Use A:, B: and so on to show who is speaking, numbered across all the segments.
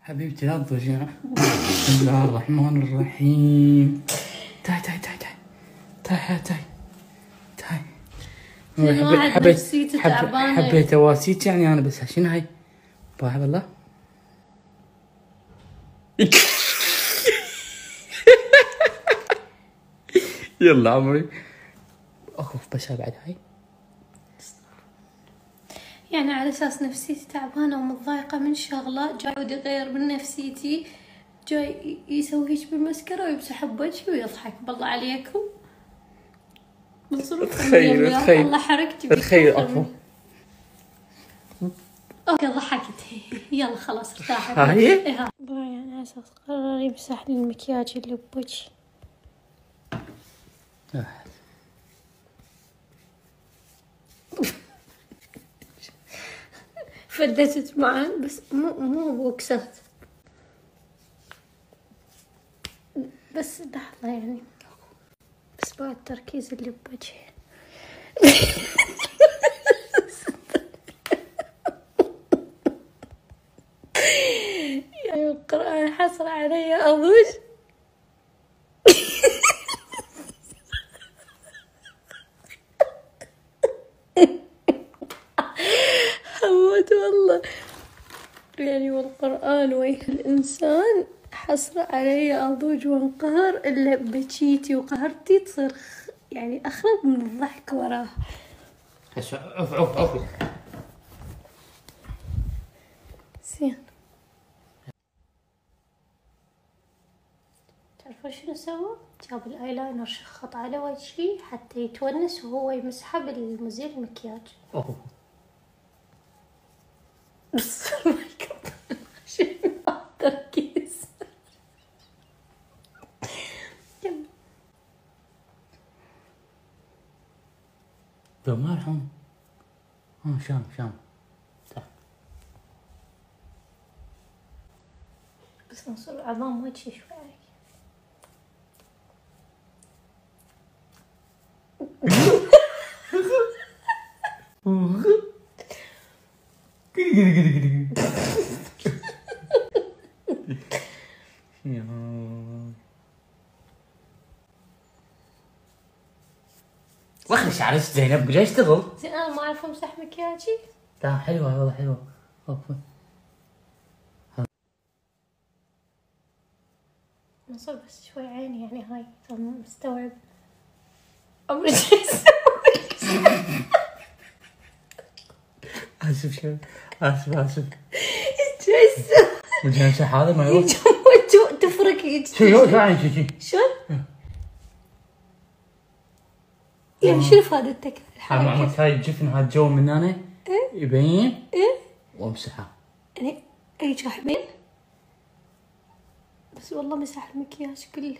A: حبيبتي لا تضجع. بسم الله الرحمن الرحيم. تعي تعي تعي تعي تعي تعي تعي. حبيت اواسيك يعني انا بس شنو هاي؟ باي والله. يلا عمري اخوف بس بعد هاي
B: يعني على اساس نفسيتي تعبانه ومتضايقه من شغله، جاي يغير من نفسيتي، جاي يسوي هيك بالمسكره ويمسح بوجهي ويضحك. بالله عليكم
A: تخيل
B: الله حركتي
A: تخيل اخو.
B: اوكي ضحكت. يلا خلاص ارتاحت.
A: هاي
B: باي على اساس قرر يمسح لي المكياج اللي بوجهي. فدتت معه بس مو بوكسات، بس لحظة يعني، بس بعد التركيز اللي بوجهي. يعني القرآن حصل علي أضوج. حموت والله. يعني والقرآن وجه الإنسان حصل علي أضوج وانقهر إلا بكيتي وقهرتي تصير يعني أخرب من الضحك وراه.
A: عف
B: زين. تعرفون شنو سوى؟ جاب الايلاينر شخط على وجهي حتى يتونس وهو يمسحه بالمزيل المكياج. بس ما يكفي. شنو التركيز؟
A: ما رحم. شام
B: بس نصل عظام وجهي شوي.
A: واخر شعرك زينب جاي اشتغل.
B: زين انا ما اعرف امسح مكياجي.
A: لا حلوه والله حلوه.
B: نصل بس شوي عيني يعني هاي مستوعب. عمري شو اسوي؟
A: اسف اسف.
B: شو اسوي؟
A: الجنسح هذا ما يروح.
B: تفرك هيك.
A: شو يعني
B: شلون؟ يعني شنو فائدتك الحركة؟
A: هاي الجفن هذا جو من هنا يبين وامسحه.
B: يعني اي شحبين بس والله مسح المكياج كله.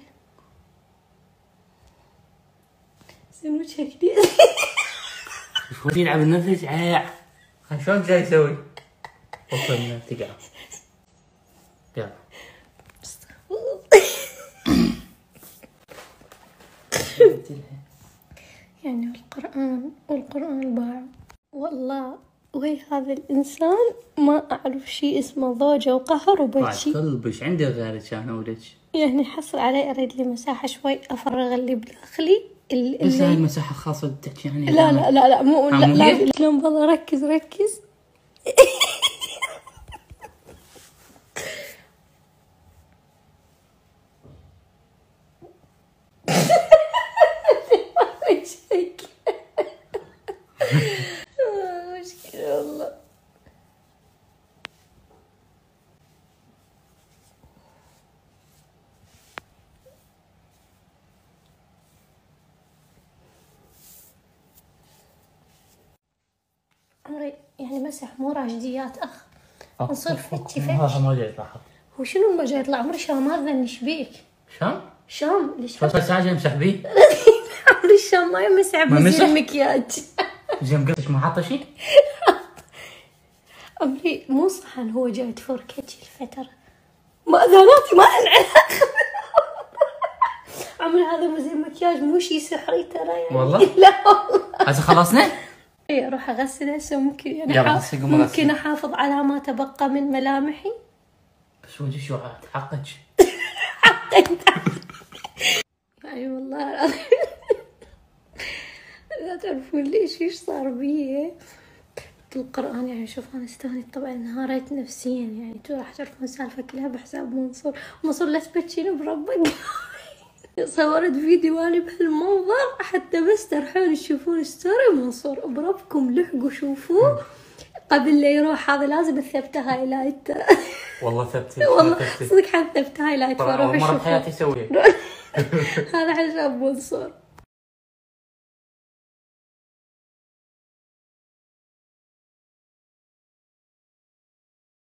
B: زين وجهك كذي.
A: شو يلعب النفس عاع. شلون جاي يسوي؟ وصلنا تقع. يلا.
B: يعني والقرآن باع والله. وهي هذا الإنسان ما أعرف شيء اسمه ضوجة وقهر وبكي.
A: قلبش عندي غيرك أنا ولك.
B: يعني حصل علي أريد لي مساحة شوي أفرغ اللي بداخلي.
A: بس هاي المساحة خاصة بتحكي يعني.
B: لا مو لا شلون بالله ركز. مشكلة والله. عمري يعني مسح مو راجديات اخ. نصير فتشي
A: ما جاي يطلع.
B: هو شنو ما جاي يطلع؟ عمري شام هذا ايش بيك؟ شام ليش؟
A: بس ساعة يمسح بيه.
B: عمري الشام ما يمسح بزي المكياج.
A: زين قلتش ما حاطه شيء؟
B: عمري مو صحن هو جاي تفرك هيك الفترة. مأذناتي ما لها علاقة. عمري هذا مزي المكياج مو شيء سحري ترى يعني.
A: والله؟
B: لا والله.
A: هسه خلصنا؟
B: اي اروح اغسل هسه ممكن يعني ممكن احافظ على ما تبقى من ملامحي.
A: بس وجهي شو حقك.
B: يعني والله العظيم لا تعرفون ليش ايش صار بي القرآن. يعني شوف انا استانيت طبعا انهاريت نفسيا. يعني انتوا راح تعرفون السالفة كلها بحساب منصور لا تبكين بربك. صورت فيديو اني بهالمنظر حتى بس تروحون تشوفون ستوري منصور بربكم لحقوا شوفوه قبل لا يروح. هذا لازم اثبته هايلايت.
A: والله ثبتي.
B: والله صدق حتى ثبته هايلايت.
A: مرة بحياتي اسويه.
B: هذا حساب منصور.